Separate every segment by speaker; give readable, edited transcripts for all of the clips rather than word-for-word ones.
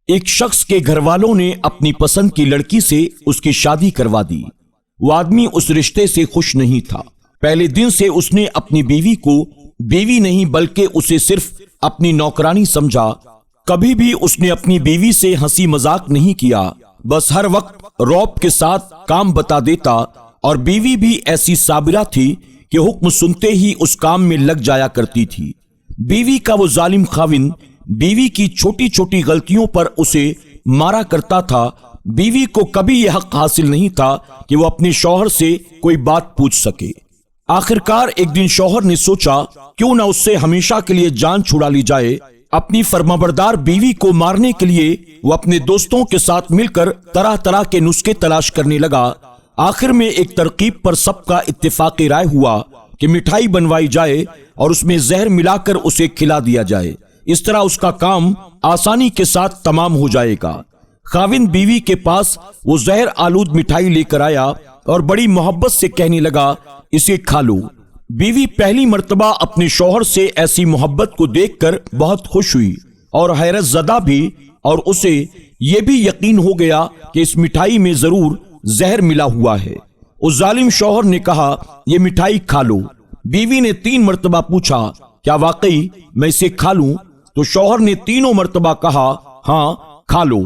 Speaker 1: ایک شخص کے گھر والوں نے اپنی پسند کی لڑکی سے اس کی شادی کروا دی۔ وہ آدمی اس رشتے سے خوش نہیں تھا۔ پہلے دن سے اس نے اپنی بیوی کو بیوی نہیں بلکہ اسے صرف اپنی نوکرانی سمجھا۔ کبھی بھی اس نے اپنی بیوی سے ہنسی مذاق نہیں کیا، بس ہر وقت رعب کے ساتھ کام بتا دیتا، اور بیوی بھی ایسی صابرہ تھی کہ حکم سنتے ہی اس کام میں لگ جایا کرتی تھی۔ بیوی کا وہ ظالم خاوند بیوی کی چھوٹی چھوٹی غلطیوں پر اسے مارا کرتا تھا۔ بیوی کو کبھی یہ حق حاصل نہیں تھا کہ وہ اپنے شوہر سے کوئی بات پوچھ سکے۔ آخرکار ایک دن شوہر نے سوچا کیوں نہ اس سے ہمیشہ کے لیے جان چھڑا لی جائے۔ اپنی فرمانبردار بیوی کو مارنے کے لیے وہ اپنے دوستوں کے ساتھ مل کر طرح طرح کے نسخے تلاش کرنے لگا۔ آخر میں ایک ترکیب پر سب کا اتفاق رائے ہوا کہ مٹھائی بنوائی جائے اور اس میں زہر ملا کر اسے کھلا دیا جائے۔ اس طرح اس کا کام آسانی کے ساتھ تمام ہو جائے گا۔ خاوند بیوی کے پاس وہ زہر آلود مٹھائی لے کر آیا اور بڑی محبت سے کہنے لگا اسے کھا لو۔ بیوی پہلی مرتبہ اپنے شوہر سے ایسی محبت کو دیکھ کر بہت خوش ہوئی اور حیرت زدہ بھی، اور اسے یہ بھی یقین ہو گیا کہ اس مٹھائی میں ضرور زہر ملا ہوا ہے۔ اس ظالم شوہر نے کہا یہ مٹھائی کھا لو۔ بیوی نے 3 مرتبہ پوچھا کیا واقعی میں اسے کھا لوں؟ تو شوہر نے 3 مرتبہ کہا ہاں کھا لو۔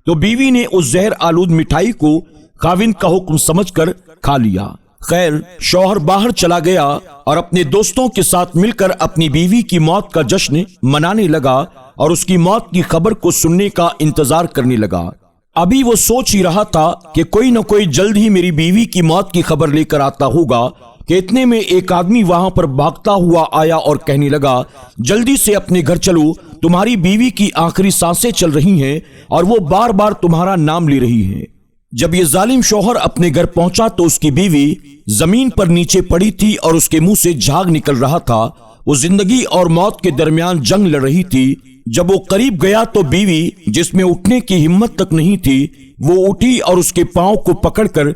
Speaker 1: تو بیوی نے اس زہر آلود مٹھائی کو خاوند کا حکم سمجھ کر کھا لیا۔ خیر، شوہر باہر چلا گیا اور اپنے دوستوں کے ساتھ مل کر اپنی بیوی کی موت کا جشن منانے لگا اور اس کی موت کی خبر کو سننے کا انتظار کرنے لگا۔ ابھی وہ سوچ ہی رہا تھا کہ کوئی نہ کوئی جلد ہی میری بیوی کی موت کی خبر لے کر آتا ہوگا کہ اتنے میں ایک آدمی وہاں پر بھاگتا ہوا آیا اور کہنے لگا جلدی سے اپنے گھر چلو، تمہاری بیوی کی آخری سانسیں چل رہی ہیں اور وہ بار بار تمہارا نام لے رہی ہیں۔ جب یہ ظالم شوہر اپنے گھر پہنچا تو اس کی بیوی زمین پر نیچے پڑی تھی اور اس کے منہ سے جھاگ نکل رہا تھا۔ وہ زندگی اور موت کے درمیان جنگ لڑ رہی تھی۔ جب وہ قریب گیا تو بیوی، جس میں اٹھنے کی ہمت تک نہیں تھی، وہ اٹھی اور اس کے پاؤں کو پکڑ کر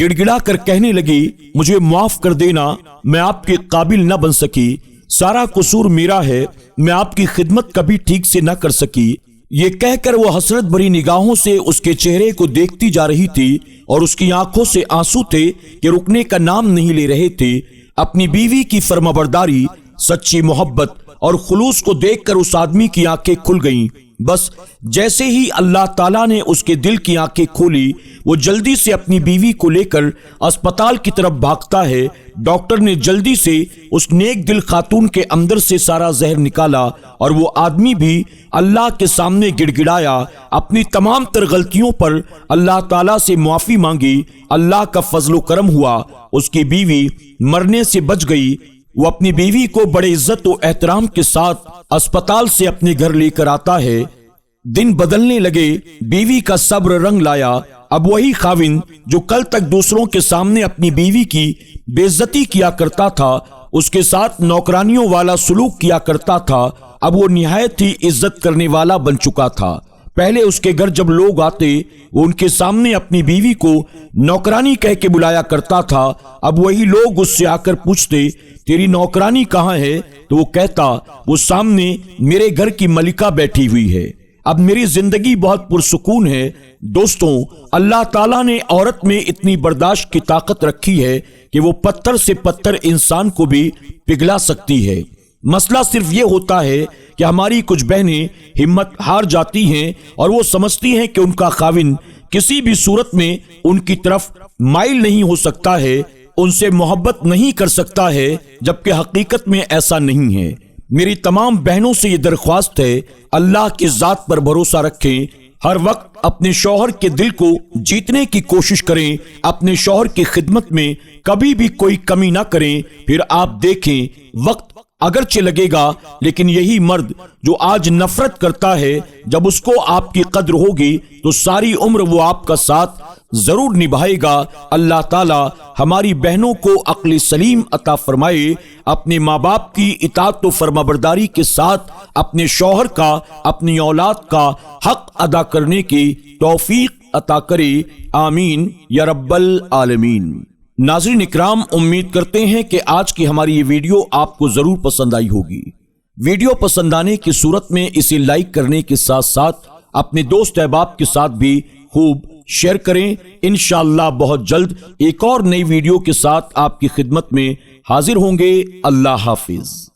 Speaker 1: گڑ گڑا کر کہنے لگی مجھے معاف کر دینا، میں آپ کے قابل نہ بن سکی، سارا قصور میرا ہے، میں آپ کی خدمت کبھی ٹھیک سے نہ کر سکی۔ یہ کہہ کر وہ حسرت بھری نگاہوں سے اس کے چہرے کو دیکھتی جا رہی تھی اور اس کی آنکھوں سے آنسو تھے کہ رکنے کا نام نہیں لے رہے تھے۔ اپنی بیوی کی فرمانبرداری، سچی محبت اور خلوص کو دیکھ کر اس آدمی کی آنکھیں کھل گئیں۔ بس جیسے ہی اللہ تعالیٰ نے اس کے دل کی آنکھیں کھولی، وہ جلدی سے اپنی بیوی کو لے کر اسپتال کی طرف بھاگتا ہے۔ ڈاکٹر نے جلدی سے اس نیک دل خاتون کے اندر سے سارا زہر نکالا اور وہ آدمی بھی اللہ کے سامنے گڑ گڑایا، اپنی تمام تر غلطیوں پر اللہ تعالیٰ سے معافی مانگی۔ اللہ کا فضل و کرم ہوا، اس کی بیوی مرنے سے بچ گئی۔ وہ اپنی بیوی کو بڑے عزت و احترام کے ساتھ اسپتال سے اپنے گھر لے کر آتا ہے۔ دن بدلنے لگے، بیوی کا صبر رنگ لایا۔ اب وہی خاوند جو کل تک دوسروں کے سامنے اپنی بیوی کی بے عزتی کیا کرتا تھا، اس کے ساتھ نوکرانیوں والا سلوک کیا کرتا تھا، اب وہ نہایت ہی عزت کرنے والا بن چکا تھا۔ پہلے اس کے گھر جب لوگ آتے وہ ان کے سامنے اپنی بیوی کو نوکرانی کہہ کے بلایا کرتا تھا۔ اب وہی لوگ اس سے آ کر پوچھتے تیری نوکرانی کہاں ہے؟ تو وہ کہتا وہ سامنے میرے گھر کی ملکہ بیٹھی ہوئی ہے۔ اب میری زندگی بہت پرسکون ہے۔ دوستوں، اللہ تعالیٰ نے عورت میں اتنی برداشت کی طاقت رکھی ہے کہ وہ پتھر سے پتھر انسان کو بھی پگھلا سکتی ہے۔ مسئلہ صرف یہ ہوتا ہے کہ ہماری کچھ بہنیں ہمت ہار جاتی ہیں اور وہ سمجھتی ہیں کہ ان کا خاوند کسی بھی صورت میں ان کی طرف مائل نہیں ہو سکتا ہے، ان سے محبت نہیں کر سکتا ہے، جبکہ حقیقت میں ایسا نہیں ہے۔ میری تمام بہنوں سے یہ درخواست ہے اللہ کی ذات پر بھروسہ رکھیں، ہر وقت اپنے شوہر کے دل کو جیتنے کی کوشش کریں، اپنے شوہر کی خدمت میں کبھی بھی کوئی کمی نہ کریں۔ پھر آپ دیکھیں وقت اگرچہ لگے گا، لیکن یہی مرد جو آج نفرت کرتا ہے، جب اس کو آپ کی قدر ہوگی تو ساری عمر وہ آپ کا ساتھ ضرور نبھائے گا۔ اللہ تعالی ہماری بہنوں کو عقل سلیم عطا فرمائے، اپنے ماں باپ کی اطاعت و فرمانبرداری کے ساتھ اپنے شوہر کا، اپنی اولاد کا حق ادا کرنے کی توفیق عطا کرے، آمین یا رب العالمین۔ ناظرین اکرام، امید کرتے ہیں کہ آج کی ہماری یہ ویڈیو آپ کو ضرور پسند آئی ہوگی۔ ویڈیو پسند آنے کی صورت میں اسے لائک کرنے کے ساتھ ساتھ اپنے دوست احباب کے ساتھ بھی خوب شیئر کریں۔ انشاءاللہ بہت جلد ایک اور نئی ویڈیو کے ساتھ آپ کی خدمت میں حاضر ہوں گے۔ اللہ حافظ۔